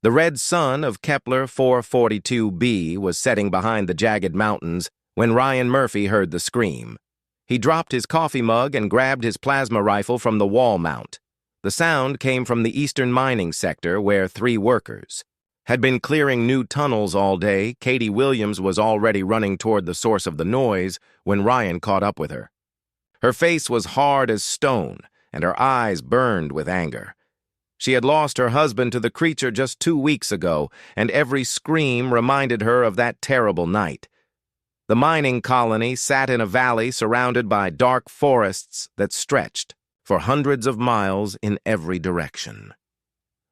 The red sun of Kepler 442b was setting behind the jagged mountains when Ryan Murphy heard the scream. He dropped his coffee mug and grabbed his plasma rifle from the wall mount. The sound came from the eastern mining sector where 3 workers had been clearing new tunnels all day. Katie Williams was already running toward the source of the noise when Ryan caught up with her. Her face was hard as stone, and her eyes burned with anger. She had lost her husband to the creature just 2 weeks ago, and every scream reminded her of that terrible night. The mining colony sat in a valley surrounded by dark forests that stretched for hundreds of miles in every direction.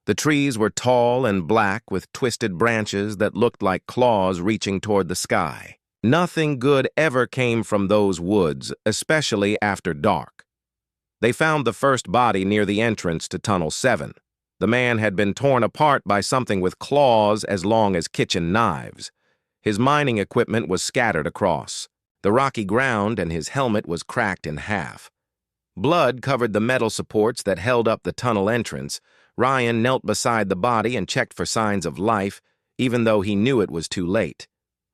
The trees were tall and black with twisted branches that looked like claws reaching toward the sky. Nothing good ever came from those woods, especially after dark. They found the first body near the entrance to Tunnel 7. The man had been torn apart by something with claws as long as kitchen knives. His mining equipment was scattered across the rocky ground, and his helmet was cracked in half. Blood covered the metal supports that held up the tunnel entrance. Ryan knelt beside the body and checked for signs of life, even though he knew it was too late.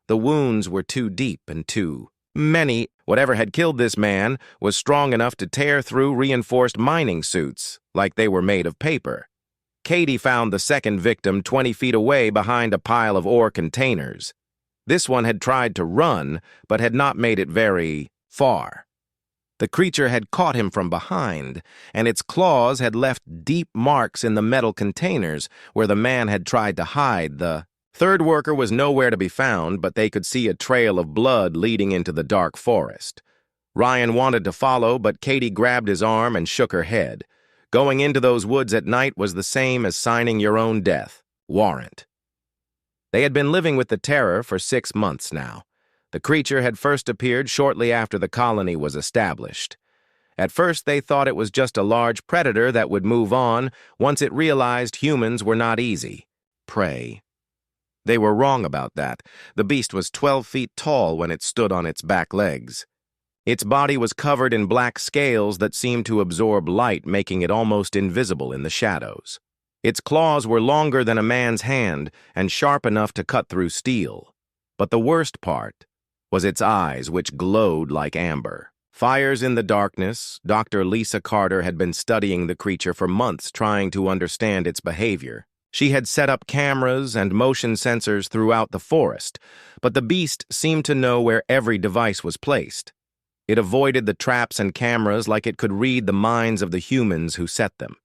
The wounds were too deep and too many. Whatever had killed this man was strong enough to tear through reinforced mining suits like they were made of paper. Katie found the second victim 20 feet away behind a pile of ore containers. This one had tried to run, but had not made it very far. The creature had caught him from behind, and its claws had left deep marks in the metal containers where the man had tried to hide. The third worker was nowhere to be found, but they could see a trail of blood leading into the dark forest. Ryan wanted to follow, but Katie grabbed his arm and shook her head. Going into those woods at night was the same as signing your own death warrant. They had been living with the terror for 6 months now. The creature had first appeared shortly after the colony was established. At first, they thought it was just a large predator that would move on once it realized humans were not easy prey. They were wrong about that. The beast was 12 feet tall when it stood on its back legs. Its body was covered in black scales that seemed to absorb light, making it almost invisible in the shadows. Its claws were longer than a man's hand and sharp enough to cut through steel. But the worst part was its eyes, which glowed like amber. Fires in the darkness. Dr. Lisa Carter had been studying the creature for months, trying to understand its behavior. She had set up cameras and motion sensors throughout the forest, but the beast seemed to know where every device was placed. It avoided the traps and cameras like it could read the minds of the humans who set them.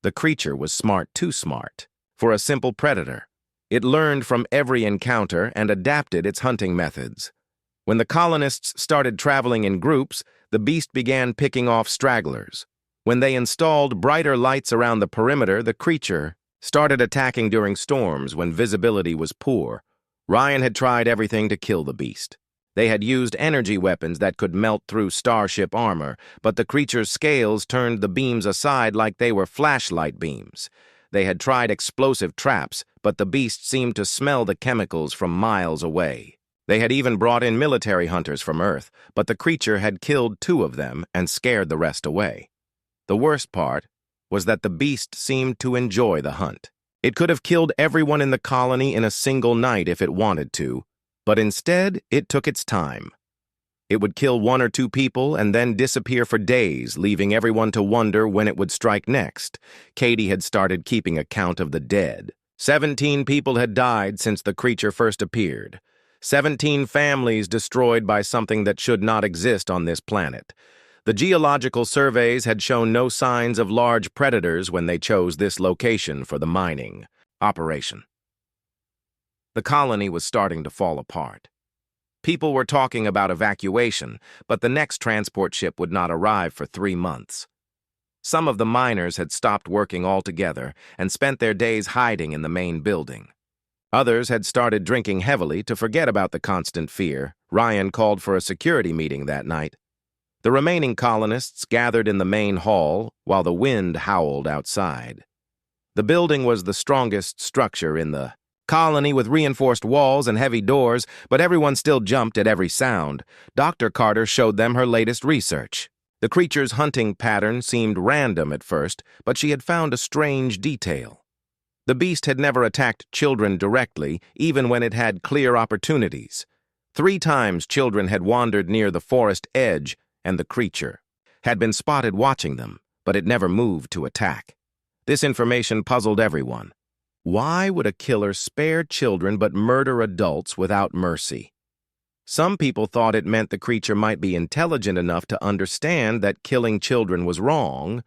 The creature was smart, too smart, for a simple predator. It learned from every encounter and adapted its hunting methods. When the colonists started traveling in groups, the beast began picking off stragglers. When they installed brighter lights around the perimeter, the creature started attacking during storms when visibility was poor. Ryan had tried everything to kill the beast. They had used energy weapons that could melt through starship armor, but the creature's scales turned the beams aside like they were flashlight beams. They had tried explosive traps, but the beast seemed to smell the chemicals from miles away. They had even brought in military hunters from Earth, but the creature had killed 2 of them and scared the rest away. The worst part was that the beast seemed to enjoy the hunt. It could have killed everyone in the colony in a single night if it wanted to, but instead it took its time. It would kill 1 or 2 people and then disappear for days, leaving everyone to wonder when it would strike next. Katie had started keeping account of the dead. 17 people had died since the creature first appeared. 17 families destroyed by something that should not exist on this planet. The geological surveys had shown no signs of large predators when they chose this location for the mining operation. The colony was starting to fall apart. People were talking about evacuation, but the next transport ship would not arrive for 3 months. Some of the miners had stopped working altogether and spent their days hiding in the main building. Others had started drinking heavily to forget about the constant fear. Ryan called for a security meeting that night. The remaining colonists gathered in the main hall while the wind howled outside. The building was the strongest structure in the colony with reinforced walls and heavy doors, but everyone still jumped at every sound. Dr. Carter showed them her latest research. The creature's hunting pattern seemed random at first, but she had found a strange detail. The beast had never attacked children directly, even when it had clear opportunities. 3 times children had wandered near the forest edge, and the creature had been spotted watching them, but it never moved to attack. This information puzzled everyone. Why would a killer spare children but murder adults without mercy? Some people thought it meant the creature might be intelligent enough to understand that killing children was wrong.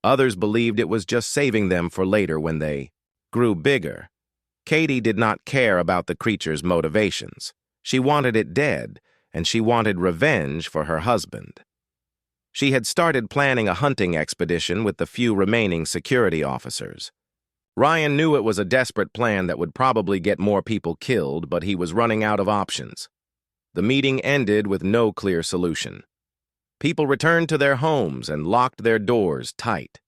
Others believed it was just saving them for later when they grew bigger. Katie did not care about the creature's motivations. She wanted it dead, and she wanted revenge for her husband. She had started planning a hunting expedition with the few remaining security officers. Ryan knew it was a desperate plan that would probably get more people killed, but he was running out of options. The meeting ended with no clear solution. People returned to their homes and locked their doors tight.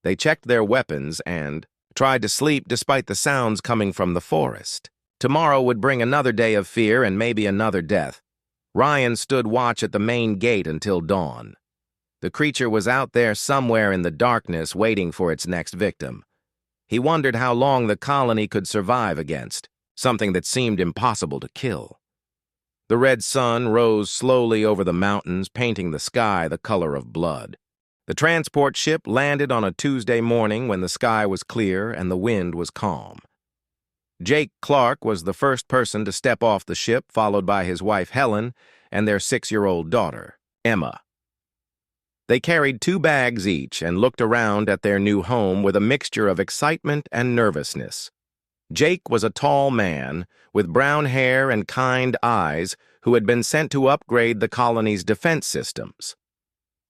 They checked their weapons and tried to sleep despite the sounds coming from the forest. Tomorrow would bring another day of fear and maybe another death. Ryan stood watch at the main gate until dawn. The creature was out there somewhere in the darkness waiting for its next victim. He wondered how long the colony could survive against something that seemed impossible to kill. The red sun rose slowly over the mountains, painting the sky the color of blood. The transport ship landed on a Tuesday morning when the sky was clear and the wind was calm. Jake Clark was the first person to step off the ship, followed by his wife Helen and their 6-year-old daughter, Emma. They carried 2 bags each and looked around at their new home with a mixture of excitement and nervousness. Jake was a tall man with brown hair and kind eyes who had been sent to upgrade the colony's defense systems.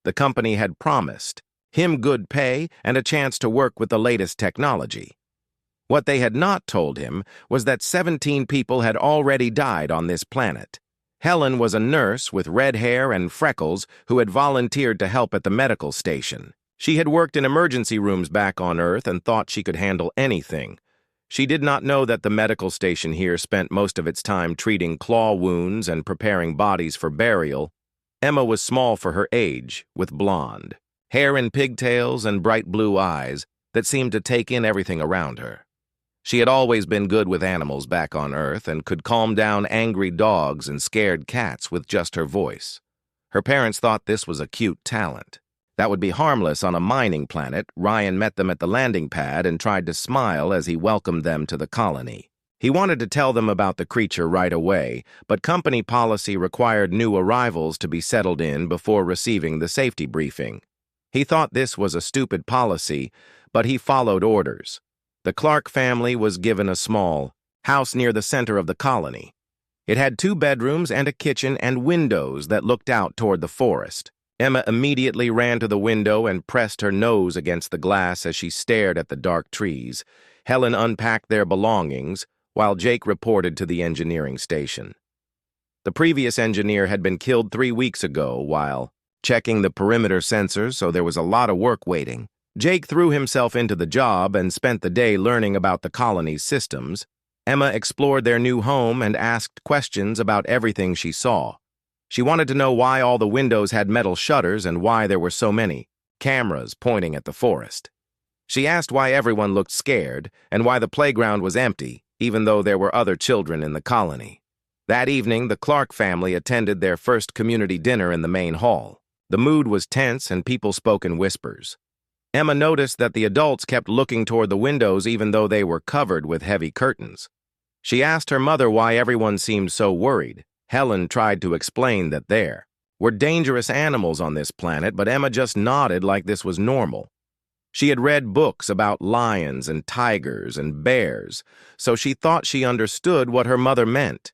The company had promised him good pay and a chance to work with the latest technology. What they had not told him was that 17 people had already died on this planet. Helen was a nurse with red hair and freckles who had volunteered to help at the medical station. She had worked in emergency rooms back on Earth and thought she could handle anything. She did not know that the medical station here spent most of its time treating claw wounds and preparing bodies for burial. Emma was small for her age, with blonde hair in pigtails and bright blue eyes that seemed to take in everything around her. She had always been good with animals back on Earth and could calm down angry dogs and scared cats with just her voice. Her parents thought this was a cute talent that would be harmless on a mining planet. Ryan met them at the landing pad and tried to smile as he welcomed them to the colony. He wanted to tell them about the creature right away, but company policy required new arrivals to be settled in before receiving the safety briefing. He thought this was a stupid policy, but he followed orders. The Clark family was given a small house near the center of the colony. It had 2 bedrooms and a kitchen and windows that looked out toward the forest. Emma immediately ran to the window and pressed her nose against the glass as she stared at the dark trees. Helen unpacked their belongings, while Jake reported to the engineering station. The previous engineer had been killed 3 weeks ago while checking the perimeter sensors, so there was a lot of work waiting. Jake threw himself into the job and spent the day learning about the colony's systems. Emma explored their new home and asked questions about everything she saw. She wanted to know why all the windows had metal shutters and why there were so many cameras pointing at the forest. She asked why everyone looked scared and why the playground was empty, even though there were other children in the colony. That evening, the Clark family attended their first community dinner in the main hall. The mood was tense and people spoke in whispers. Emma noticed that the adults kept looking toward the windows even though they were covered with heavy curtains. She asked her mother why everyone seemed so worried. Helen tried to explain that there were dangerous animals on this planet, but Emma just nodded like this was normal. She had read books about lions and tigers and bears, so she thought she understood what her mother meant.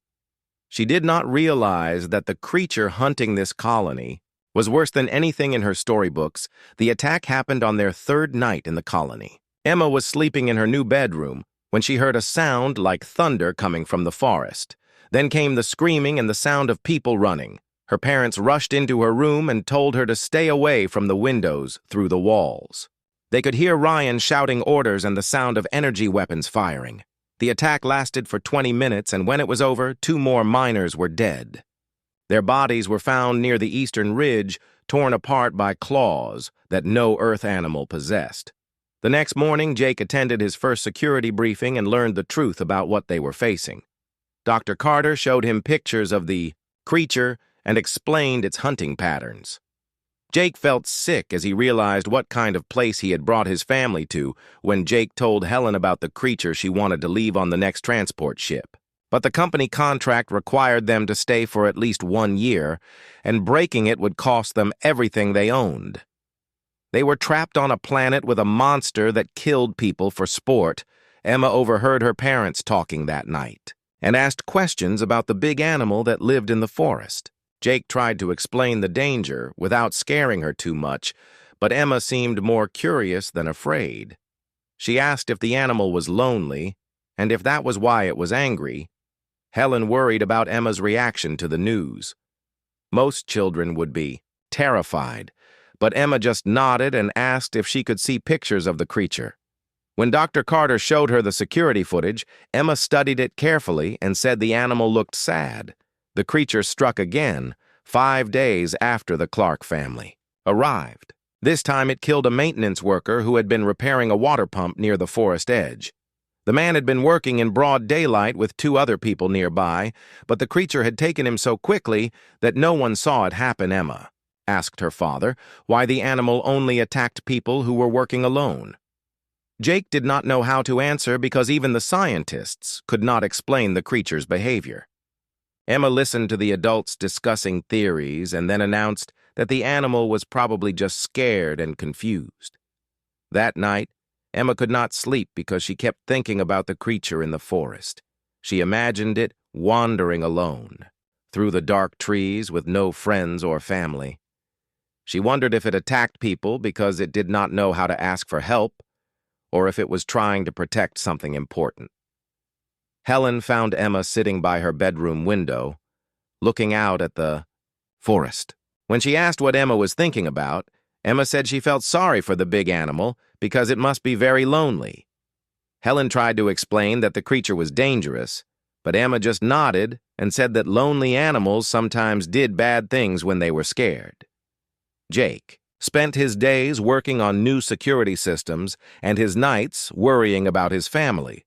She did not realize that the creature hunting this colony was worse than anything in her storybooks. The attack happened on their 3rd night in the colony. Emma was sleeping in her new bedroom when she heard a sound like thunder coming from the forest. Then came the screaming and the sound of people running. Her parents rushed into her room and told her to stay away from the windows through the walls. They could hear Ryan shouting orders and the sound of energy weapons firing. The attack lasted for 20 minutes, and when it was over, 2 more miners were dead. Their bodies were found near the eastern ridge, torn apart by claws that no Earth animal possessed. The next morning, Jake attended his first security briefing and learned the truth about what they were facing. Dr. Carter showed him pictures of the creature and explained its hunting patterns. Jake felt sick as he realized what kind of place he had brought his family to when Jake told Helen about the creature she wanted to leave on the next transport ship. But the company contract required them to stay for at least 1 year, and breaking it would cost them everything they owned. They were trapped on a planet with a monster that killed people for sport. Emma overheard her parents talking that night and asked questions about the big animal that lived in the forest. Jake tried to explain the danger without scaring her too much, but Emma seemed more curious than afraid. She asked if the animal was lonely, and if that was why it was angry. Helen worried about Emma's reaction to the news. Most children would be terrified, but Emma just nodded and asked if she could see pictures of the creature. When Dr. Carter showed her the security footage, Emma studied it carefully and said the animal looked sad. The creature struck again, 5 days after the Clark family arrived. This time it killed a maintenance worker who had been repairing a water pump near the forest edge. The man had been working in broad daylight with 2 other people nearby, but the creature had taken him so quickly that no one saw it happen. Emma asked her father why the animal only attacked people who were working alone. Jake did not know how to answer because even the scientists could not explain the creature's behavior. Emma listened to the adults discussing theories and then announced that the animal was probably just scared and confused. That night, Emma could not sleep because she kept thinking about the creature in the forest. She imagined it wandering alone, through the dark trees with no friends or family. She wondered if it attacked people because it did not know how to ask for help, or if it was trying to protect something important. Helen found Emma sitting by her bedroom window, looking out at the forest. When she asked what Emma was thinking about, Emma said she felt sorry for the big animal because it must be very lonely. Helen tried to explain that the creature was dangerous, but Emma just nodded and said that lonely animals sometimes did bad things when they were scared. Jake spent his days working on new security systems and his nights worrying about his family.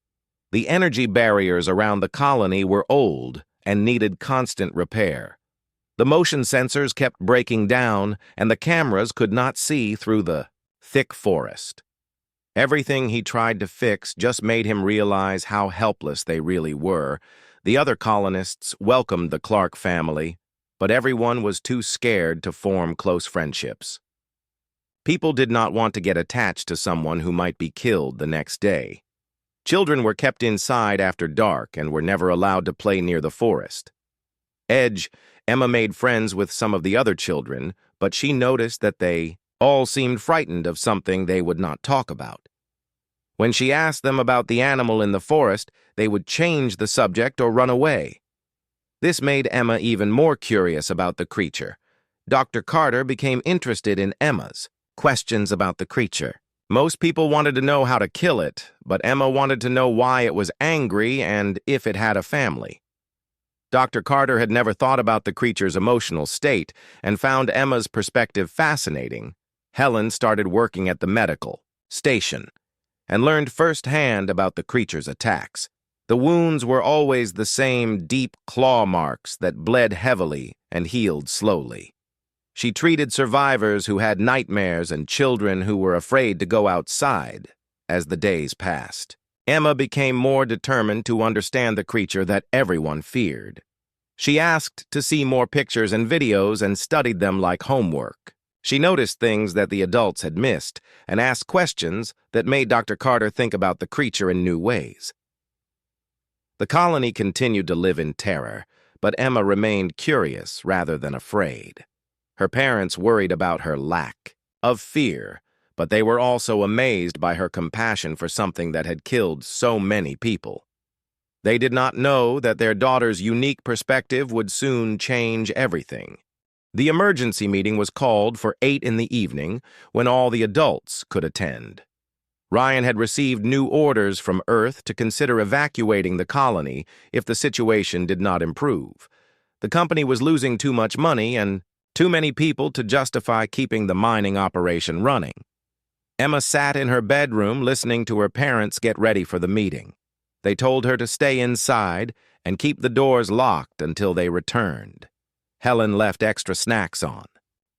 The energy barriers around the colony were old and needed constant repair. The motion sensors kept breaking down, and the cameras could not see through the thick forest. Everything he tried to fix just made him realize how helpless they really were. The other colonists welcomed the Clark family, but everyone was too scared to form close friendships. People did not want to get attached to someone who might be killed the next day. Children were kept inside after dark and were never allowed to play near the forest. Emma made friends with some of the other children, but she noticed that they all seemed frightened of something they would not talk about. When she asked them about the animal in the forest, they would change the subject or run away. This made Emma even more curious about the creature. Dr. Carter became interested in Emma's questions about the creature. Most people wanted to know how to kill it, but Emma wanted to know why it was angry and if it had a family. Dr. Carter had never thought about the creature's emotional state and found Emma's perspective fascinating. Helen started working at the medical station and learned firsthand about the creature's attacks. The wounds were always the same deep claw marks that bled heavily and healed slowly. She treated survivors who had nightmares and children who were afraid to go outside as the days passed. Emma became more determined to understand the creature that everyone feared. She asked to see more pictures and videos and studied them like homework. She noticed things that the adults had missed and asked questions that made Dr. Carter think about the creature in new ways. The colony continued to live in terror, but Emma remained curious rather than afraid. Her parents worried about her lack of fear, but they were also amazed by her compassion for something that had killed so many people. They did not know that their daughter's unique perspective would soon change everything. The emergency meeting was called for 8 in the evening when all the adults could attend. Ryan had received new orders from Earth to consider evacuating the colony if the situation did not improve. The company was losing too much money and too many people to justify keeping the mining operation running. Emma sat in her bedroom listening to her parents get ready for the meeting. They told her to stay inside and keep the doors locked until they returned. Helen left extra snacks on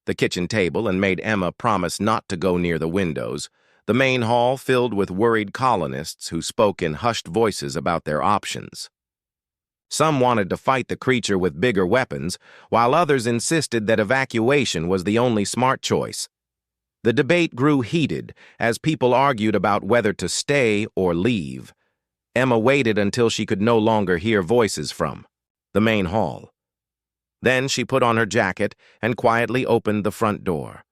the kitchen table and made Emma promise not to go near the windows. The main hall filled with worried colonists who spoke in hushed voices about their options. Some wanted to fight the creature with bigger weapons, while others insisted that evacuation was the only smart choice. The debate grew heated as people argued about whether to stay or leave. Emma waited until she could no longer hear voices from the main hall. Then she put on her jacket and quietly opened the front door.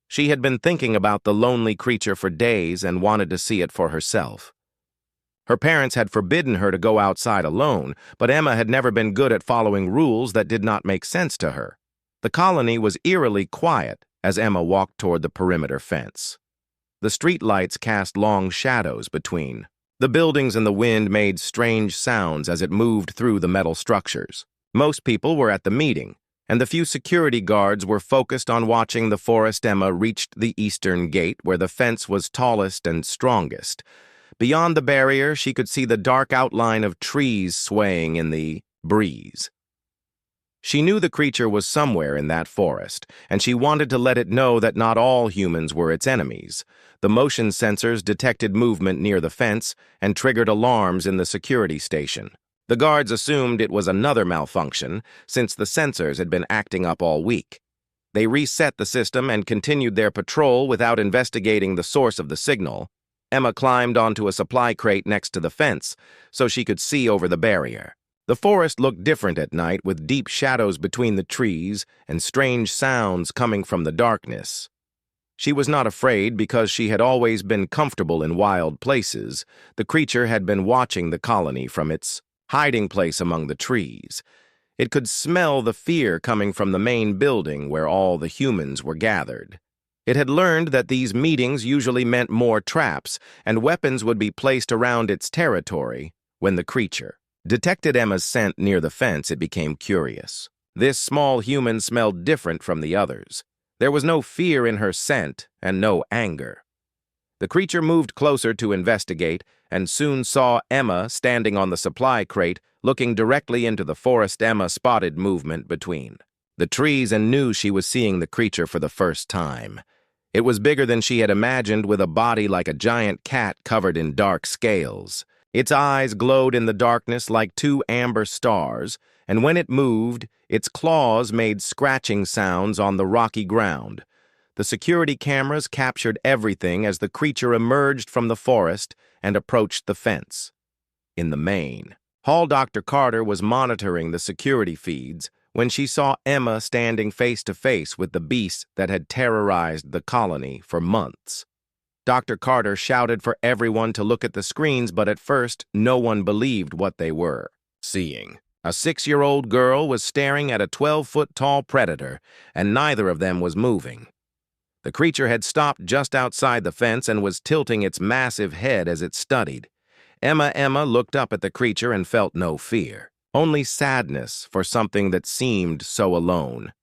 She had been thinking about the lonely creature for days and wanted to see it for herself. Her parents had forbidden her to go outside alone, but Emma had never been good at following rules that did not make sense to her. The colony was eerily quiet as Emma walked toward the perimeter fence. The street lights cast long shadows between. The buildings and the wind made strange sounds as it moved through the metal structures. Most people were at the meeting, and the few security guards were focused on watching the forest. Emma reached the eastern gate where the fence was tallest and strongest. Beyond the barrier, she could see the dark outline of trees swaying in the breeze. She knew the creature was somewhere in that forest, and she wanted to let it know that not all humans were its enemies. The motion sensors detected movement near the fence and triggered alarms in the security station. The guards assumed it was another malfunction, since the sensors had been acting up all week. They reset the system and continued their patrol without investigating the source of the signal. Emma climbed onto a supply crate next to the fence so she could see over the barrier. The forest looked different at night, with deep shadows between the trees and strange sounds coming from the darkness. She was not afraid because she had always been comfortable in wild places. The creature had been watching the colony from its hiding place among the trees. It could smell the fear coming from the main building where all the humans were gathered. It had learned that these meetings usually meant more traps, and weapons would be placed around its territory. When the creature detected Emma's scent near the fence, it became curious. This small human smelled different from the others. There was no fear in her scent and no anger. The creature moved closer to investigate and soon saw Emma standing on the supply crate, looking directly into the forest. Emma spotted movement between the trees and knew she was seeing the creature for the first time. It was bigger than she had imagined, with a body like a giant cat covered in dark scales. Its eyes glowed in the darkness like two amber stars, and when it moved, its claws made scratching sounds on the rocky ground. The security cameras captured everything as the creature emerged from the forest and approached the fence. In the main hall, Dr. Carter was monitoring the security feeds when she saw Emma standing face to face with the beast that had terrorized the colony for months. Dr. Carter shouted for everyone to look at the screens, but at first no one believed what they were seeing. A 6-year-old girl was staring at a 12-foot-tall predator, and neither of them was moving. The creature had stopped just outside the fence and was tilting its massive head as it studied. Emma looked up at the creature and felt no fear, only sadness for something that seemed so alone.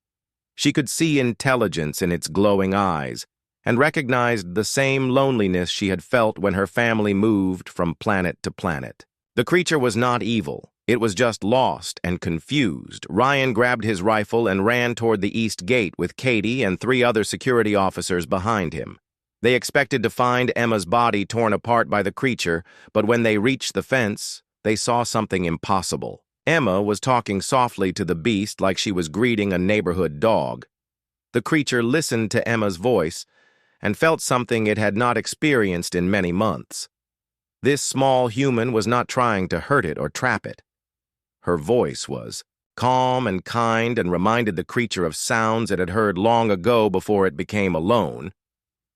She could see intelligence in its glowing eyes and recognized the same loneliness she had felt when her family moved from planet to planet. The creature was not evil. It was just lost and confused. Ryan grabbed his rifle and ran toward the east gate with Katie and 3 other security officers behind him. They expected to find Emma's body torn apart by the creature, but when they reached the fence, they saw something impossible. Emma was talking softly to the beast like she was greeting a neighborhood dog. The creature listened to Emma's voice and felt something it had not experienced in many months. This small human was not trying to hurt it or trap it. Her voice was calm and kind and reminded the creature of sounds it had heard long ago before it became alone.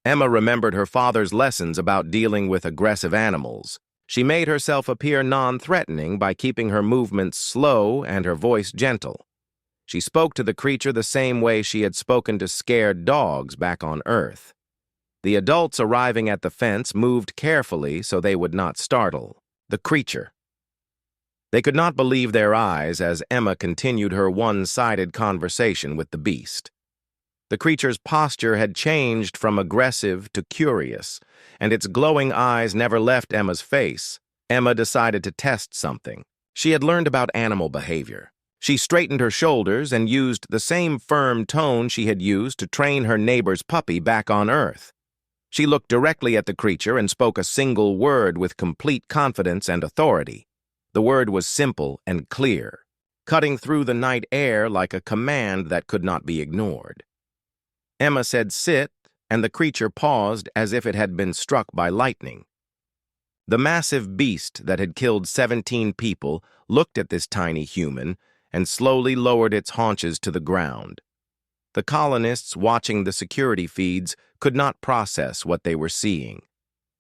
Emma remembered her father's lessons about dealing with aggressive animals. She made herself appear non-threatening by keeping her movements slow and her voice gentle. She spoke to the creature the same way she had spoken to scared dogs back on Earth. The adults arriving at the fence moved carefully so they would not startle the creature. They could not believe their eyes as Emma continued her one-sided conversation with the beast. The creature's posture had changed from aggressive to curious, and its glowing eyes never left Emma's face. Emma decided to test something. She had learned about animal behavior. She straightened her shoulders and used the same firm tone she had used to train her neighbor's puppy back on Earth. She looked directly at the creature and spoke a single word with complete confidence and authority. The word was simple and clear, cutting through the night air like a command that could not be ignored. Emma said, "Sit," and the creature paused as if it had been struck by lightning. The massive beast that had killed 17 people looked at this tiny human and slowly lowered its haunches to the ground. The colonists watching the security feeds could not process what they were seeing.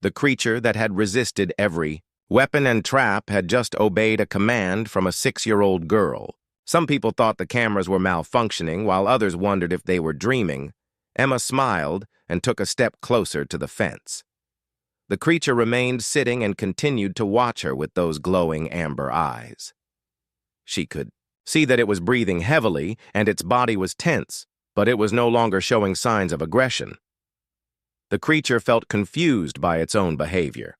The creature that had resisted every weapon and trap had just obeyed a command from a 6-year-old girl. Some people thought the cameras were malfunctioning, while others wondered if they were dreaming. Emma smiled and took a step closer to the fence. The creature remained sitting and continued to watch her with those glowing amber eyes. She could see that it was breathing heavily and its body was tense, but it was no longer showing signs of aggression. The creature felt confused by its own behavior.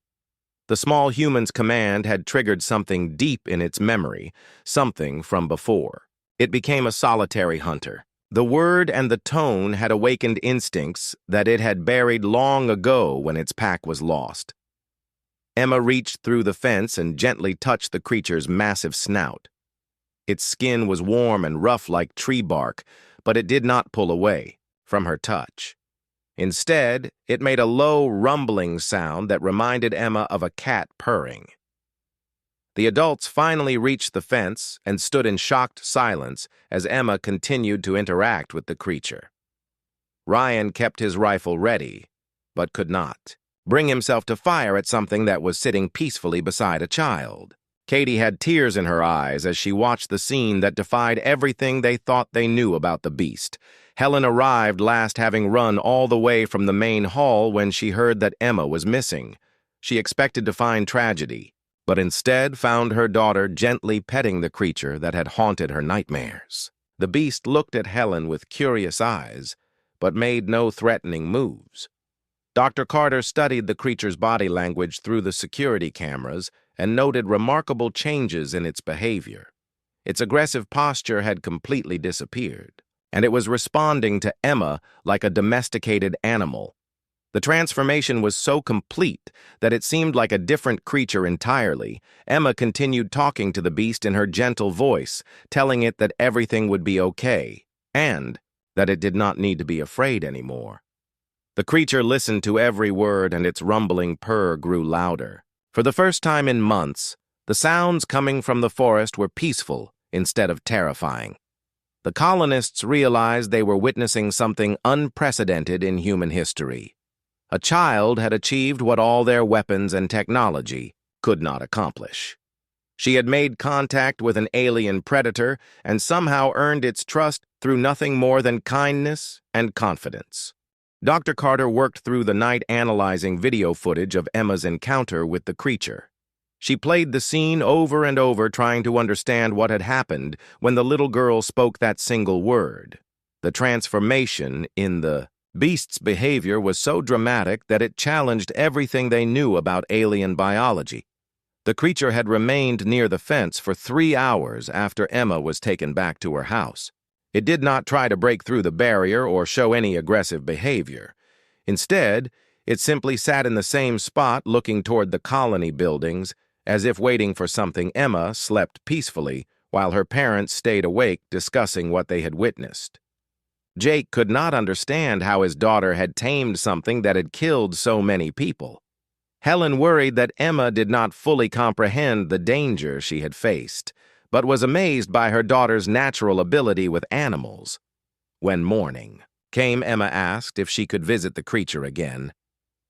The small human's command had triggered something deep in its memory, something from before. It became a solitary hunter. The word and the tone had awakened instincts that it had buried long ago when its pack was lost. Emma reached through the fence and gently touched the creature's massive snout. Its skin was warm and rough like tree bark, but it did not pull away from her touch. Instead, it made a low, rumbling sound that reminded Emma of a cat purring. The adults finally reached the fence and stood in shocked silence as Emma continued to interact with the creature. Ryan kept his rifle ready, but could not bring himself to fire at something that was sitting peacefully beside a child. Katie had tears in her eyes as she watched the scene that defied everything they thought they knew about the beast. Helen arrived last, having run all the way from the main hall when she heard that Emma was missing. She expected to find tragedy, but instead found her daughter gently petting the creature that had haunted her nightmares. The beast looked at Helen with curious eyes, but made no threatening moves. Dr. Carter studied the creature's body language through the security cameras and noted remarkable changes in its behavior. Its aggressive posture had completely disappeared, and it was responding to Emma like a domesticated animal. The transformation was so complete that it seemed like a different creature entirely. Emma continued talking to the beast in her gentle voice, telling it that everything would be okay, and that it did not need to be afraid anymore. The creature listened to every word, and its rumbling purr grew louder. For the first time in months, the sounds coming from the forest were peaceful instead of terrifying. The colonists realized they were witnessing something unprecedented in human history. A child had achieved what all their weapons and technology could not accomplish. She had made contact with an alien predator and somehow earned its trust through nothing more than kindness and confidence. Dr. Carter worked through the night analyzing video footage of Emma's encounter with the creature. She played the scene over and over, trying to understand what had happened when the little girl spoke that single word. The transformation in the beast's behavior was so dramatic that it challenged everything they knew about alien biology. The creature had remained near the fence for 3 hours after Emma was taken back to her house. It did not try to break through the barrier or show any aggressive behavior. Instead, it simply sat in the same spot looking toward the colony buildings, as if waiting for something. Emma slept peacefully while her parents stayed awake discussing what they had witnessed. Jake could not understand how his daughter had tamed something that had killed so many people. Helen worried that Emma did not fully comprehend the danger she had faced, but was amazed by her daughter's natural ability with animals. When morning came, Emma asked if she could visit the creature again.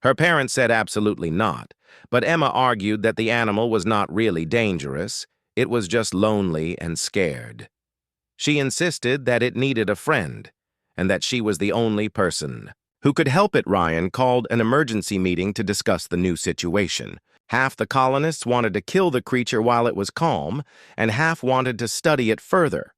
Her parents said absolutely not, but Emma argued that the animal was not really dangerous. It was just lonely and scared. She insisted that it needed a friend, and that she was the only person who could help it. Ryan called an emergency meeting to discuss the new situation. Half the colonists wanted to kill the creature while it was calm, and half wanted to study it further.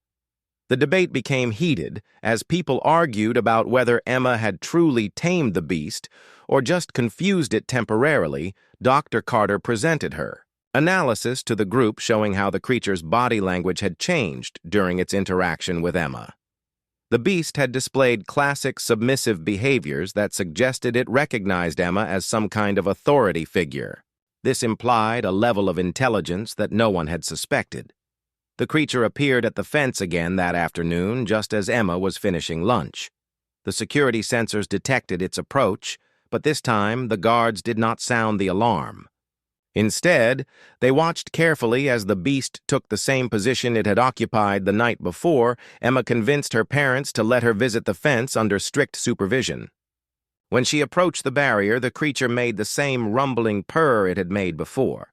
The debate became heated as people argued about whether Emma had truly tamed the beast or just confused it temporarily. Dr. Carter presented her analysis to the group showing how the creature's body language had changed during its interaction with Emma. The beast had displayed classic submissive behaviors that suggested it recognized Emma as some kind of authority figure. This implied a level of intelligence that no one had suspected. The creature appeared at the fence again that afternoon just as Emma was finishing lunch. The security sensors detected its approach, but this time the guards did not sound the alarm. Instead, they watched carefully as the beast took the same position it had occupied the night before. Emma convinced her parents to let her visit the fence under strict supervision. When she approached the barrier, the creature made the same rumbling purr it had made before.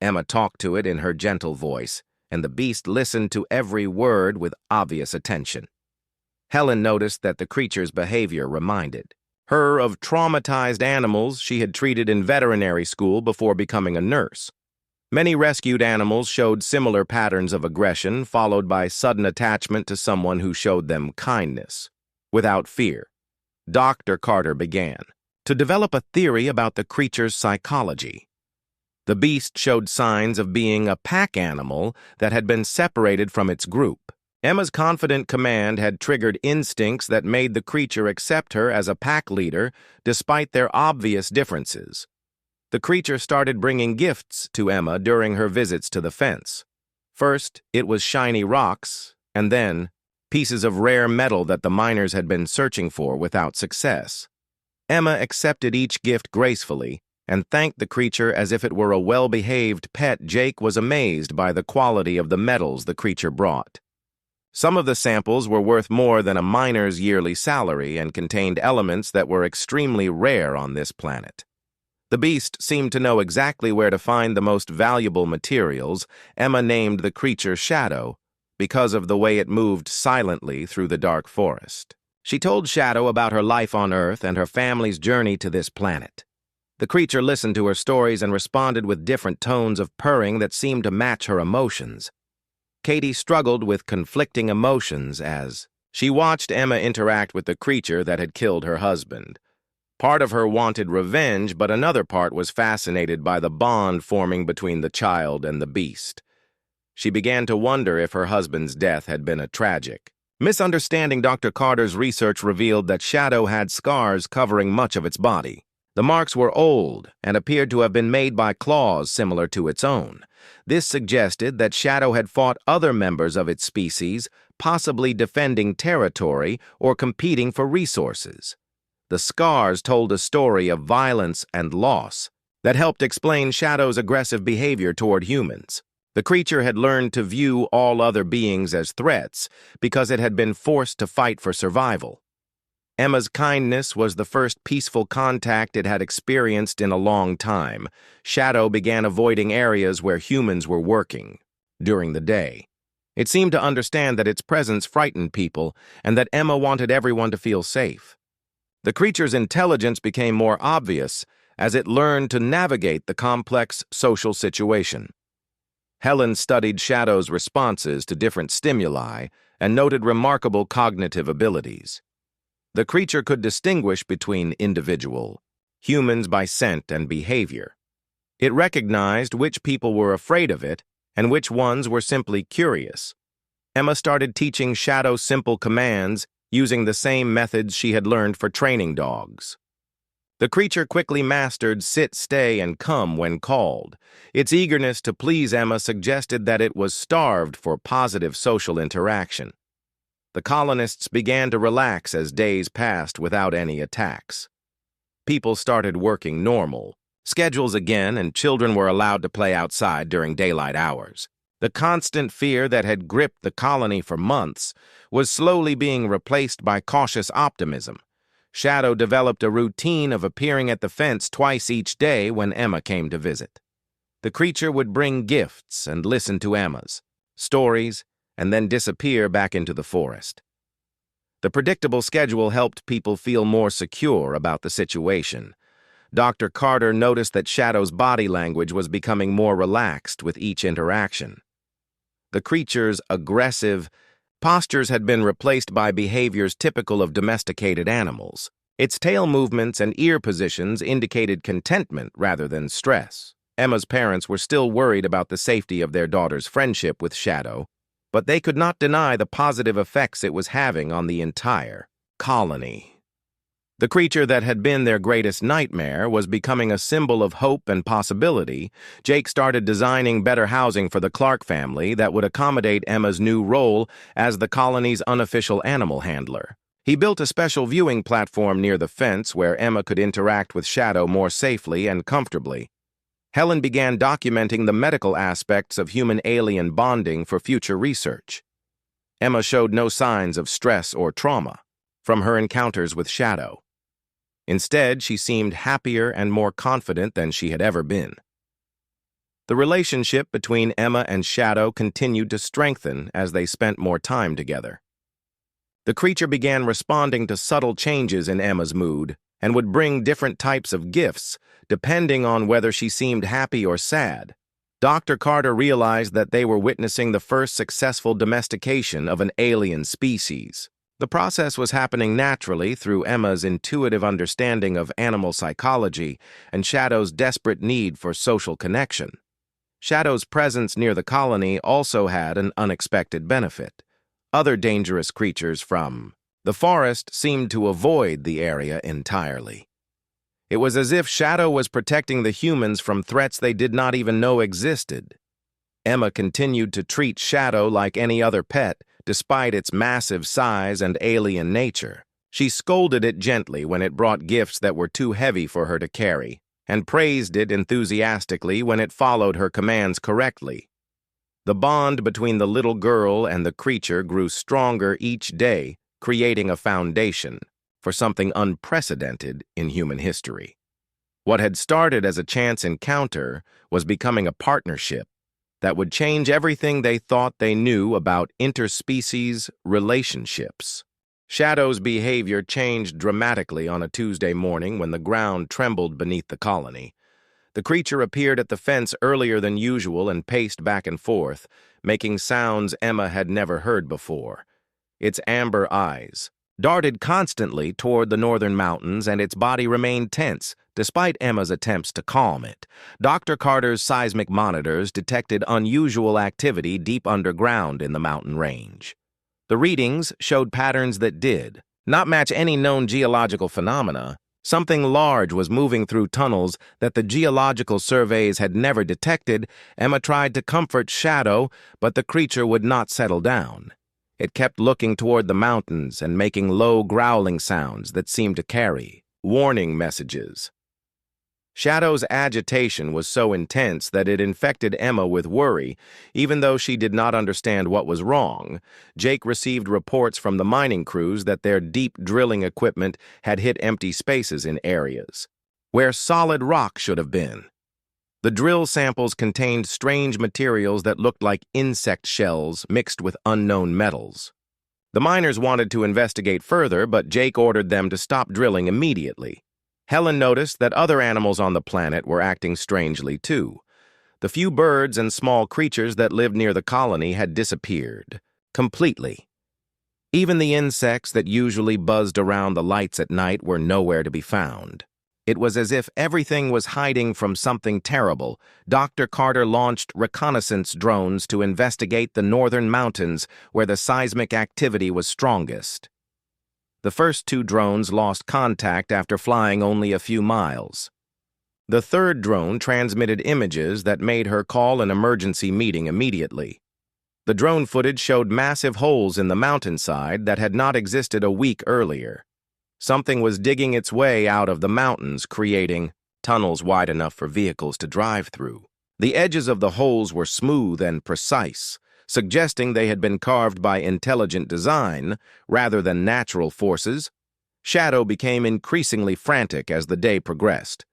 Emma talked to it in her gentle voice, and the beast listened to every word with obvious attention. Helen noticed that the creature's behavior reminded her of traumatized animals she had treated in veterinary school before becoming a nurse. Many rescued animals showed similar patterns of aggression, followed by sudden attachment to someone who showed them kindness. Without fear, Dr. Carter began to develop a theory about the creature's psychology. The beast showed signs of being a pack animal that had been separated from its group. Emma's confident command had triggered instincts that made the creature accept her as a pack leader despite their obvious differences. The creature started bringing gifts to Emma during her visits to the fence. First, it was shiny rocks, and then pieces of rare metal that the miners had been searching for without success. Emma accepted each gift gracefully and thanked the creature as if it were a well-behaved pet. Jake was amazed by the quality of the metals the creature brought. Some of the samples were worth more than a miner's yearly salary and contained elements that were extremely rare on this planet. The beast seemed to know exactly where to find the most valuable materials. Emma named the creature Shadow because of the way it moved silently through the dark forest. She told Shadow about her life on Earth and her family's journey to this planet. The creature listened to her stories and responded with different tones of purring that seemed to match her emotions. Katie struggled with conflicting emotions as she watched Emma interact with the creature that had killed her husband. Part of her wanted revenge, but another part was fascinated by the bond forming between the child and the beast. She began to wonder if her husband's death had been a tragic. Misunderstanding Dr. Carter's research revealed that Shadow had scars covering much of its body. The marks were old and appeared to have been made by claws similar to its own. This suggested that Shadow had fought other members of its species, possibly defending territory or competing for resources. The scars told a story of violence and loss that helped explain Shadow's aggressive behavior toward humans. The creature had learned to view all other beings as threats because it had been forced to fight for survival. Emma's kindness was the first peaceful contact it had experienced in a long time. Shadow began avoiding areas where humans were working during the day. It seemed to understand that its presence frightened people and that Emma wanted everyone to feel safe. The creature's intelligence became more obvious as it learned to navigate the complex social situation. Helen studied Shadow's responses to different stimuli and noted remarkable cognitive abilities. The creature could distinguish between individual humans by scent and behavior. It recognized which people were afraid of it and which ones were simply curious. Emma started teaching Shadow simple commands using the same methods she had learned for training dogs. The creature quickly mastered sit, stay, and come when called. Its eagerness to please Emma suggested that it was starved for positive social interaction. The colonists began to relax as days passed without any attacks. People started working normal schedules again, and children were allowed to play outside during daylight hours. The constant fear that had gripped the colony for months was slowly being replaced by cautious optimism. Shadow developed a routine of appearing at the fence twice each day when Emma came to visit. The creature would bring gifts and listen to Emma's stories and then disappear back into the forest. The predictable schedule helped people feel more secure about the situation. Dr. Carter noticed that Shadow's body language was becoming more relaxed with each interaction. The creature's aggressive, Postures had been replaced by behaviors typical of domesticated animals. Its tail movements and ear positions indicated contentment rather than stress. Emma's parents were still worried about the safety of their daughter's friendship with Shadow, but they could not deny the positive effects it was having on the entire colony. The creature that had been their greatest nightmare was becoming a symbol of hope and possibility. Jake started designing better housing for the Clark family that would accommodate Emma's new role as the colony's unofficial animal handler. He built a special viewing platform near the fence where Emma could interact with Shadow more safely and comfortably. Helen began documenting the medical aspects of human-alien bonding for future research. Emma showed no signs of stress or trauma from her encounters with Shadow. Instead, she seemed happier and more confident than she had ever been. The relationship between Emma and Shadow continued to strengthen as they spent more time together. The creature began responding to subtle changes in Emma's mood and would bring different types of gifts, depending on whether she seemed happy or sad. Dr. Carter realized that they were witnessing the first successful domestication of an alien species. The process was happening naturally through Emma's intuitive understanding of animal psychology and Shadow's desperate need for social connection. Shadow's presence near the colony also had an unexpected benefit. Other dangerous creatures from the forest seemed to avoid the area entirely. It was as if Shadow was protecting the humans from threats they did not even know existed. Emma continued to treat Shadow like any other pet, despite its massive size and alien nature. She scolded it gently when it brought gifts that were too heavy for her to carry, and praised it enthusiastically when it followed her commands correctly. The bond between the little girl and the creature grew stronger each day, creating a foundation for something unprecedented in human history. What had started as a chance encounter was becoming a partnership that would change everything they thought they knew about interspecies relationships. Shadow's behavior changed dramatically on a Tuesday morning when the ground trembled beneath the colony. The creature appeared at the fence earlier than usual and paced back and forth, making sounds Emma had never heard before. Its amber eyes darted constantly toward the northern mountains, and its body remained tense, despite Emma's attempts to calm it. Dr. Carter's seismic monitors detected unusual activity deep underground in the mountain range. The readings showed patterns that did not match any known geological phenomena. Something large was moving through tunnels that the geological surveys had never detected. Emma tried to comfort Shadow, but the creature would not settle down. It kept looking toward the mountains and making low growling sounds that seemed to carry warning messages. Shadow's agitation was so intense that it infected Emma with worry, even though she did not understand what was wrong. Jake received reports from the mining crews that their deep drilling equipment had hit empty spaces in areas where solid rock should have been. The drill samples contained strange materials that looked like insect shells mixed with unknown metals. The miners wanted to investigate further, but Jake ordered them to stop drilling immediately. Helen noticed that other animals on the planet were acting strangely too. The few birds and small creatures that lived near the colony had disappeared completely. Even the insects that usually buzzed around the lights at night were nowhere to be found. It was as if everything was hiding from something terrible. Dr. Carter launched reconnaissance drones to investigate the northern mountains where the seismic activity was strongest. The first two drones lost contact after flying only a few miles. The third drone transmitted images that made her call an emergency meeting immediately. The drone footage showed massive holes in the mountainside that had not existed a week earlier. Something was digging its way out of the mountains, creating tunnels wide enough for vehicles to drive through. The edges of the holes were smooth and precise, suggesting they had been carved by intelligent design rather than natural forces. Shadow became increasingly frantic as the day progressed.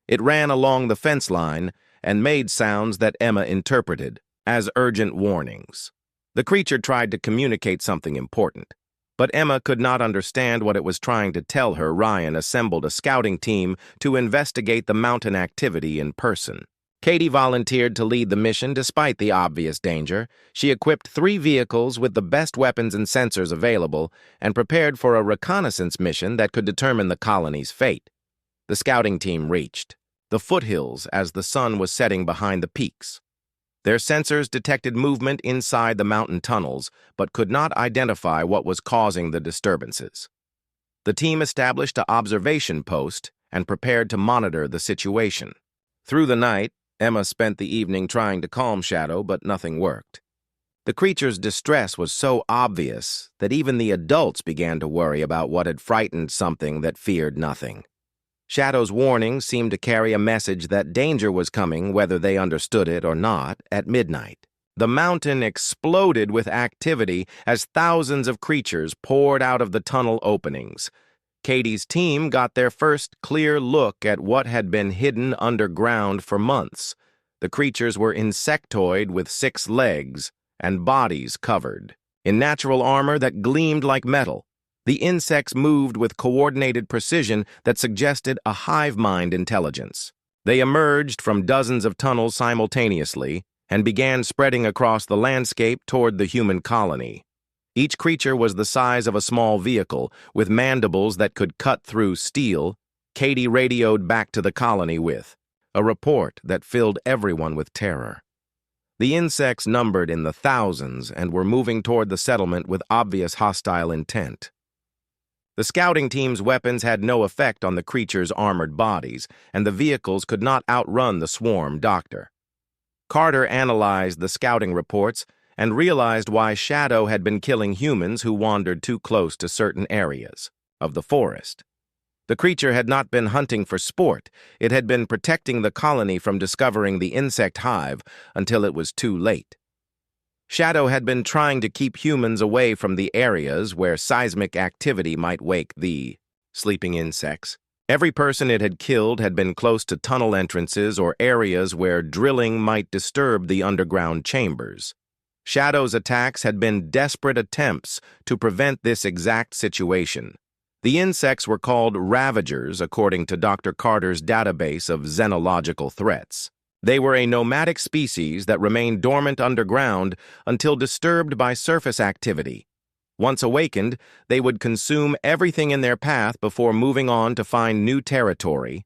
It ran along the fence line and made sounds that Emma interpreted as urgent warnings. The creature tried to communicate something important, but Emma could not understand what it was trying to tell her. Ryan assembled a scouting team to investigate the mountain activity in person. Katie volunteered to lead the mission despite the obvious danger. She equipped 3 vehicles with the best weapons and sensors available and prepared for a reconnaissance mission that could determine the colony's fate. The scouting team reached the foothills as the sun was setting behind the peaks. Their sensors detected movement inside the mountain tunnels, but could not identify what was causing the disturbances. The team established an observation post and prepared to monitor the situation. Through the night, Emma spent the evening trying to calm Shadow, but nothing worked. The creature's distress was so obvious that even the adults began to worry about what had frightened something that feared nothing. Shadow's warning seemed to carry a message that danger was coming, whether they understood it or not, at midnight. The mountain exploded with activity as thousands of creatures poured out of the tunnel openings. Katie's team got their first clear look at what had been hidden underground for months. The creatures were insectoid with 6 legs and bodies covered in natural armor that gleamed like metal. The insects moved with coordinated precision that suggested a hive mind intelligence. They emerged from dozens of tunnels simultaneously and began spreading across the landscape toward the human colony. Each creature was the size of a small vehicle, with mandibles that could cut through steel. Katie radioed back to the colony with a report that filled everyone with terror. The insects numbered in the thousands and were moving toward the settlement with obvious hostile intent. The scouting team's weapons had no effect on the creatures' armored bodies, and the vehicles could not outrun the swarm doctor. Carter analyzed the scouting reports and realized why Shadow had been killing humans who wandered too close to certain areas of the forest. The creature had not been hunting for sport. It had been protecting the colony from discovering the insect hive until it was too late. Shadow had been trying to keep humans away from the areas where seismic activity might wake the sleeping insects. Every person it had killed had been close to tunnel entrances or areas where drilling might disturb the underground chambers. Shadow's attacks had been desperate attempts to prevent this exact situation. The insects were called ravagers, according to Dr. Carter's database of xenological threats. They were a nomadic species that remained dormant underground until disturbed by surface activity. Once awakened, they would consume everything in their path before moving on to find new territory.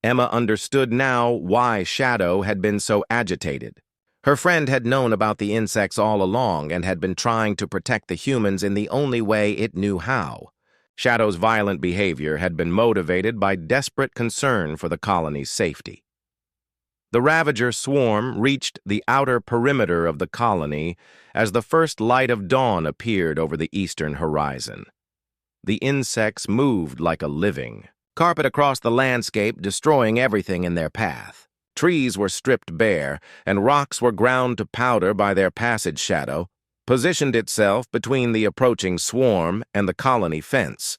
Emma understood now why Shadow had been so agitated. Her friend had known about the insects all along and had been trying to protect the humans in the only way it knew how. Shadow's violent behavior had been motivated by desperate concern for the colony's safety. The Ravager swarm reached the outer perimeter of the colony as the first light of dawn appeared over the eastern horizon. The insects moved like a living carpet across the landscape, destroying everything in their path. Trees were stripped bare, and rocks were ground to powder by their passage. Shadow positioned itself between the approaching swarm and the colony fence.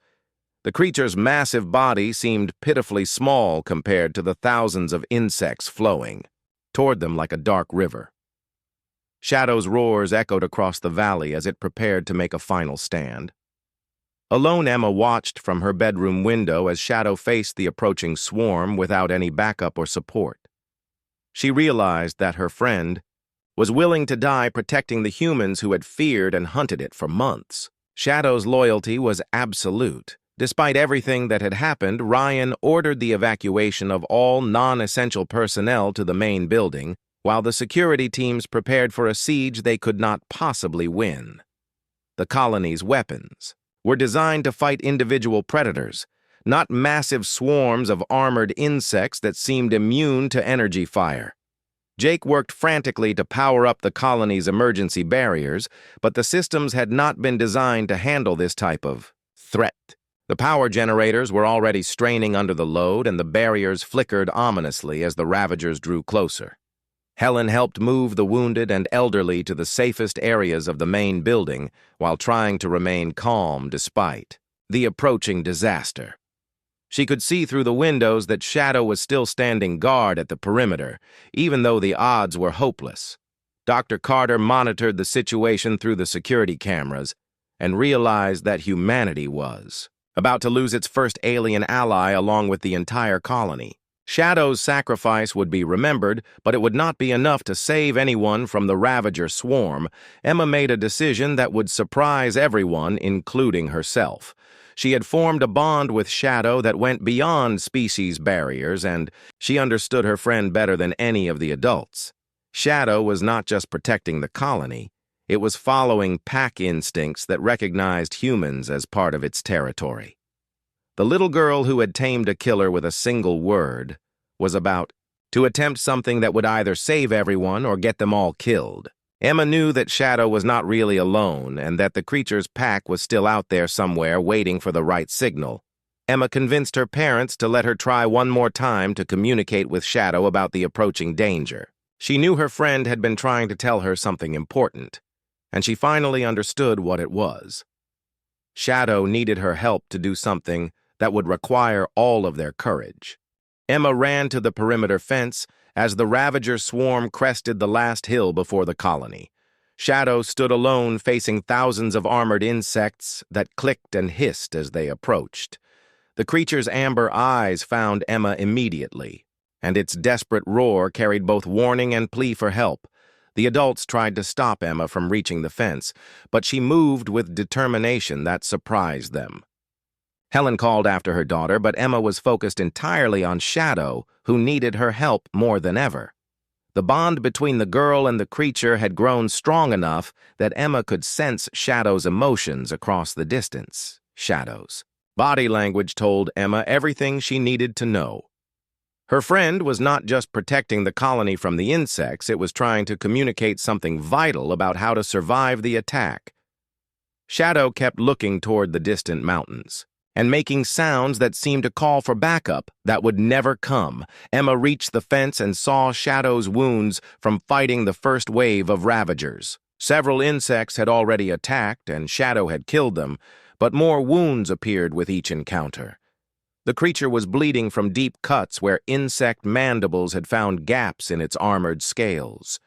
The creature's massive body seemed pitifully small compared to the thousands of insects flowing toward them like a dark river. Shadow's roars echoed across the valley as it prepared to make a final stand. Alone, Emma watched from her bedroom window as Shadow faced the approaching swarm without any backup or support. She realized that her friend was willing to die protecting the humans who had feared and hunted it for months. Shadow's loyalty was absolute. Despite everything that had happened, Ryan ordered the evacuation of all non-essential personnel to the main building, while the security teams prepared for a siege they could not possibly win. The colony's weapons were designed to fight individual predators, not massive swarms of armored insects that seemed immune to energy fire. Jake worked frantically to power up the colony's emergency barriers, but the systems had not been designed to handle this type of threat. The power generators were already straining under the load, and the barriers flickered ominously as the Ravagers drew closer. Helen helped move the wounded and elderly to the safest areas of the main building while trying to remain calm despite the approaching disaster. She could see through the windows that Shadow was still standing guard at the perimeter, even though the odds were hopeless. Dr. Carter monitored the situation through the security cameras and realized that humanity was about to lose its first alien ally along with the entire colony. Shadow's sacrifice would be remembered, but it would not be enough to save anyone from the Ravager swarm. Emma made a decision that would surprise everyone, including herself. She had formed a bond with Shadow that went beyond species barriers, and she understood her friend better than any of the adults. Shadow was not just protecting the colony, it was following pack instincts that recognized humans as part of its territory. The little girl who had tamed a killer with a single word was about to attempt something that would either save everyone or get them all killed. Emma knew that Shadow was not really alone and that the creature's pack was still out there somewhere waiting for the right signal. Emma convinced her parents to let her try one more time to communicate with Shadow about the approaching danger. She knew her friend had been trying to tell her something important, and she finally understood what it was. Shadow needed her help to do something that would require all of their courage. Emma ran to the perimeter fence as the Ravager swarm crested the last hill before the colony. Shadow stood alone facing thousands of armored insects that clicked and hissed as they approached. The creature's amber eyes found Emma immediately, and its desperate roar carried both warning and plea for help. The adults tried to stop Emma from reaching the fence, but she moved with determination that surprised them. Helen called after her daughter, but Emma was focused entirely on Shadow, who needed her help more than ever. The bond between the girl and the creature had grown strong enough that Emma could sense Shadow's emotions across the distance. Shadow's body language told Emma everything she needed to know. Her friend was not just protecting the colony from the insects, it was trying to communicate something vital about how to survive the attack. Shadow kept looking toward the distant mountains and making sounds that seemed to call for backup that would never come. Emma reached the fence and saw Shadow's wounds from fighting the first wave of Ravagers. Several insects had already attacked, and Shadow had killed them, but more wounds appeared with each encounter. The creature was bleeding from deep cuts where insect mandibles had found gaps in its armored scales.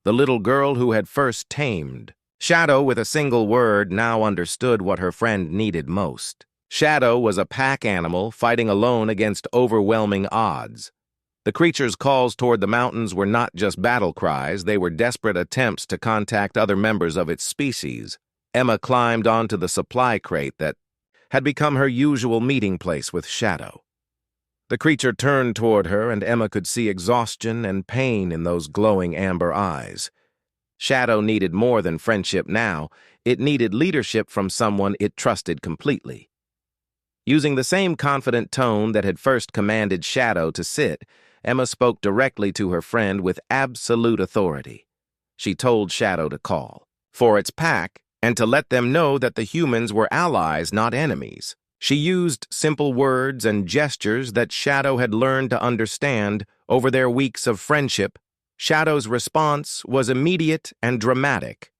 The little girl who had first tamed Shadow with a single word now understood what her friend needed most. Shadow was a pack animal fighting alone against overwhelming odds. The creature's calls toward the mountains were not just battle cries, they were desperate attempts to contact other members of its species. Emma climbed onto the supply crate that had become her usual meeting place with Shadow. The creature turned toward her, and Emma could see exhaustion and pain in those glowing amber eyes. Shadow needed more than friendship now. It needed leadership from someone it trusted completely. Using the same confident tone that had first commanded Shadow to sit, Emma spoke directly to her friend with absolute authority. She told Shadow to call for its pack and to let them know that the humans were allies, not enemies. She used simple words and gestures that Shadow had learned to understand over their weeks of friendship. Shadow's response was immediate and dramatic.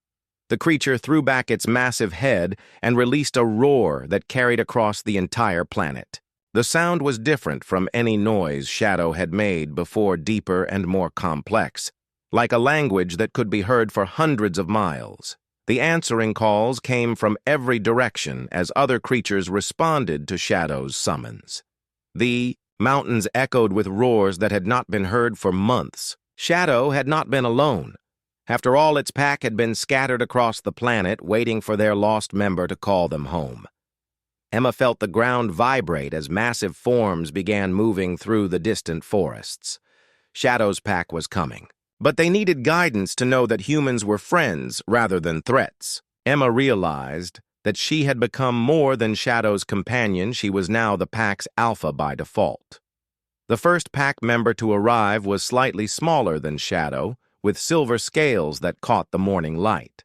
The creature threw back its massive head and released a roar that carried across the entire planet. The sound was different from any noise Shadow had made before, deeper and more complex, like a language that could be heard for hundreds of miles. The answering calls came from every direction as other creatures responded to Shadow's summons. The mountains echoed with roars that had not been heard for months. Shadow had not been alone. After all, its pack had been scattered across the planet, waiting for their lost member to call them home. Emma felt the ground vibrate as massive forms began moving through the distant forests. Shadow's pack was coming, but they needed guidance to know that humans were friends rather than threats. Emma realized that she had become more than Shadow's companion. She was now the pack's alpha by default. The first pack member to arrive was slightly smaller than Shadow, with silver scales that caught the morning light.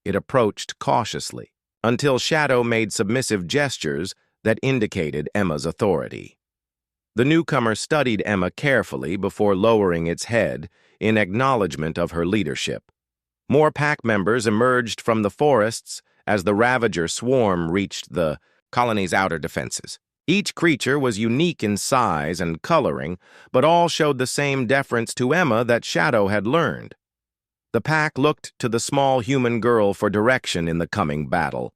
It approached cautiously, until Shadow made submissive gestures that indicated Emma's authority. The newcomer studied Emma carefully before lowering its head in acknowledgement of her leadership. More pack members emerged from the forests as the Ravager swarm reached the colony's outer defenses. Each creature was unique in size and coloring, but all showed the same deference to Emma that Shadow had learned. The pack looked to the small human girl for direction in the coming battle.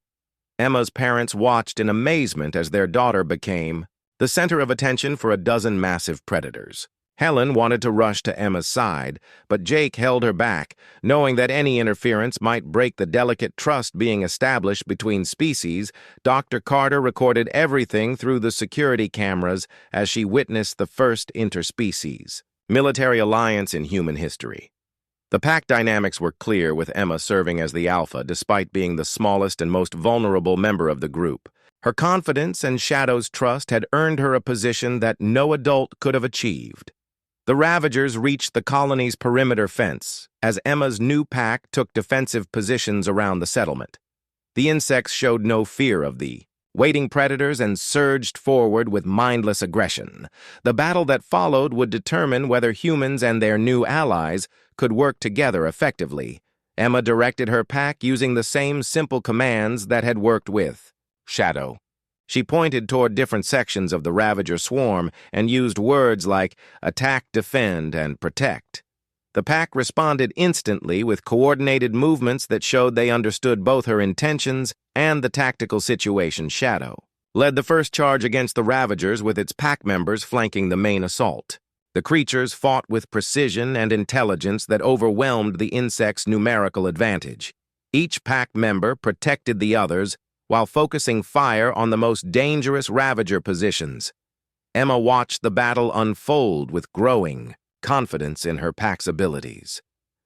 Emma's parents watched in amazement as their daughter became the center of attention for a dozen massive predators. Helen wanted to rush to Emma's side, but Jake held her back, knowing that any interference might break the delicate trust being established between species. Dr. Carter recorded everything through the security cameras as she witnessed the first interspecies military alliance in human history. The pack dynamics were clear, with Emma serving as the alpha despite being the smallest and most vulnerable member of the group. Her confidence and Shadow's trust had earned her a position that no adult could have achieved. The Ravagers reached the colony's perimeter fence as Emma's new pack took defensive positions around the settlement. The insects showed no fear of the waiting predators and surged forward with mindless aggression. The battle that followed would determine whether humans and their new allies could work together effectively. Emma directed her pack using the same simple commands that had worked with Shadow. She pointed toward different sections of the Ravager swarm and used words like attack, defend, and protect. The pack responded instantly with coordinated movements that showed they understood both her intentions and the tactical situation. Shadow led the first charge against the Ravagers, with its pack members flanking the main assault. The creatures fought with precision and intelligence that overwhelmed the insects' numerical advantage. Each pack member protected the others while focusing fire on the most dangerous Ravager positions. Emma watched the battle unfold with growing confidence in her pack's abilities.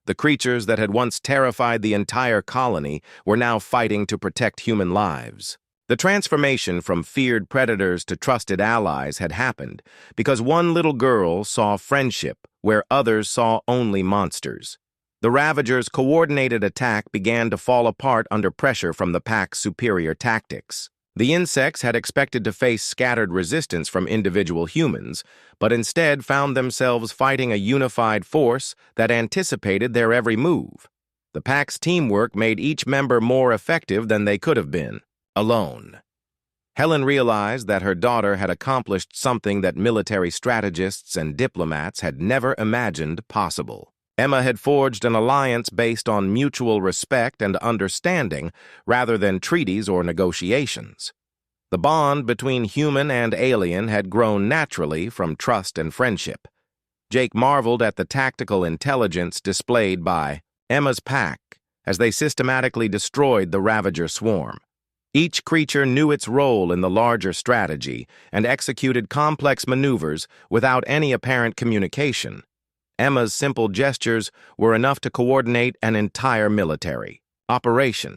The creatures that had once terrified the entire colony were now fighting to protect human lives. The transformation from feared predators to trusted allies had happened because one little girl saw friendship where others saw only monsters. The Ravagers' coordinated attack began to fall apart under pressure from the pack's superior tactics. The insects had expected to face scattered resistance from individual humans, but instead found themselves fighting a unified force that anticipated their every move. The pack's teamwork made each member more effective than they could have been alone. Helen realized that her daughter had accomplished something that military strategists and diplomats had never imagined possible. Emma had forged an alliance based on mutual respect and understanding rather than treaties or negotiations. The bond between human and alien had grown naturally from trust and friendship. Jake marveled at the tactical intelligence displayed by Emma's pack as they systematically destroyed the Ravager swarm. Each creature knew its role in the larger strategy and executed complex maneuvers without any apparent communication. Emma's simple gestures were enough to coordinate an entire military operation.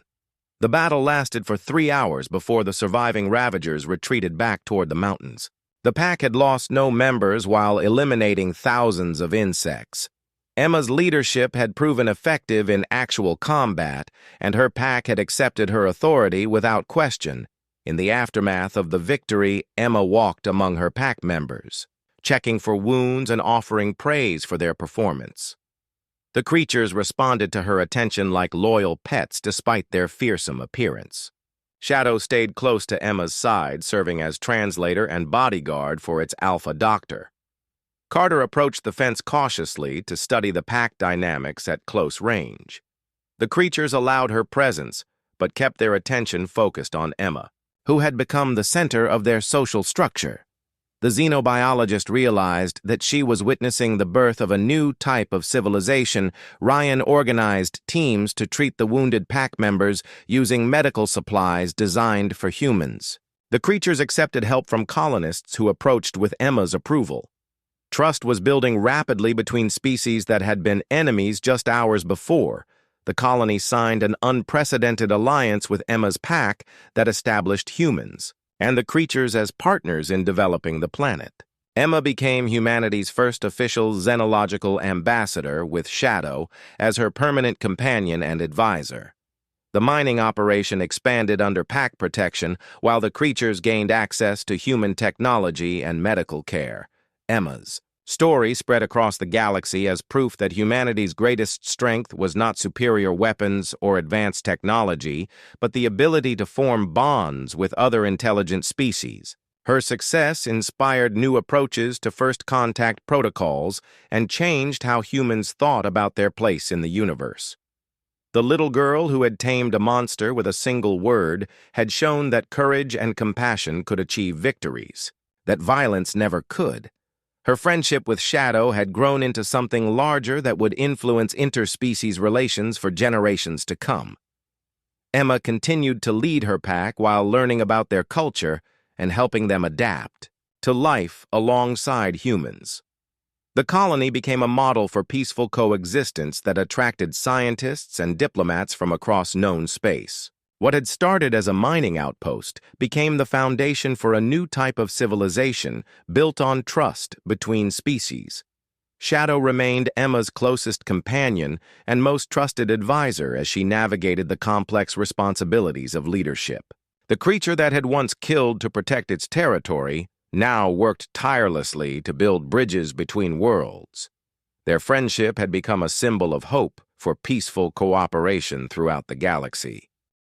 The battle lasted for 3 hours before the surviving Ravagers retreated back toward the mountains. The pack had lost no members while eliminating thousands of insects. Emma's leadership had proven effective in actual combat, and her pack had accepted her authority without question. In the aftermath of the victory, Emma walked among her pack members, checking for wounds and offering praise for their performance. The creatures responded to her attention like loyal pets despite their fearsome appearance. Shadow stayed close to Emma's side, serving as translator and bodyguard for its alpha doctor. Carter approached the fence cautiously to study the pack dynamics at close range. The creatures allowed her presence, but kept their attention focused on Emma, who had become the center of their social structure. The xenobiologist realized that she was witnessing the birth of a new type of civilization. Ryan organized teams to treat the wounded pack members using medical supplies designed for humans. The creatures accepted help from colonists who approached with Emma's approval. Trust was building rapidly between species that had been enemies just hours before. The colony signed an unprecedented alliance with Emma's pack that established humans and the creatures as partners in developing the planet. Emma became humanity's first official xenological ambassador, with Shadow as her permanent companion and advisor. The mining operation expanded under pack protection while the creatures gained access to human technology and medical care. Emma's story spread across the galaxy as proof that humanity's greatest strength was not superior weapons or advanced technology, but the ability to form bonds with other intelligent species. Her success inspired new approaches to first contact protocols and changed how humans thought about their place in the universe. The little girl who had tamed a monster with a single word had shown that courage and compassion could achieve victories. that violence never could. Her friendship with Shadow had grown into something larger that would influence interspecies relations for generations to come. Emma continued to lead her pack while learning about their culture and helping them adapt to life alongside humans. The colony became a model for peaceful coexistence that attracted scientists and diplomats from across known space. What had started as a mining outpost became the foundation for a new type of civilization built on trust between species. Shadow remained Emma's closest companion and most trusted advisor as she navigated the complex responsibilities of leadership. The creature that had once killed to protect its territory now worked tirelessly to build bridges between worlds. Their friendship had become a symbol of hope for peaceful cooperation throughout the galaxy.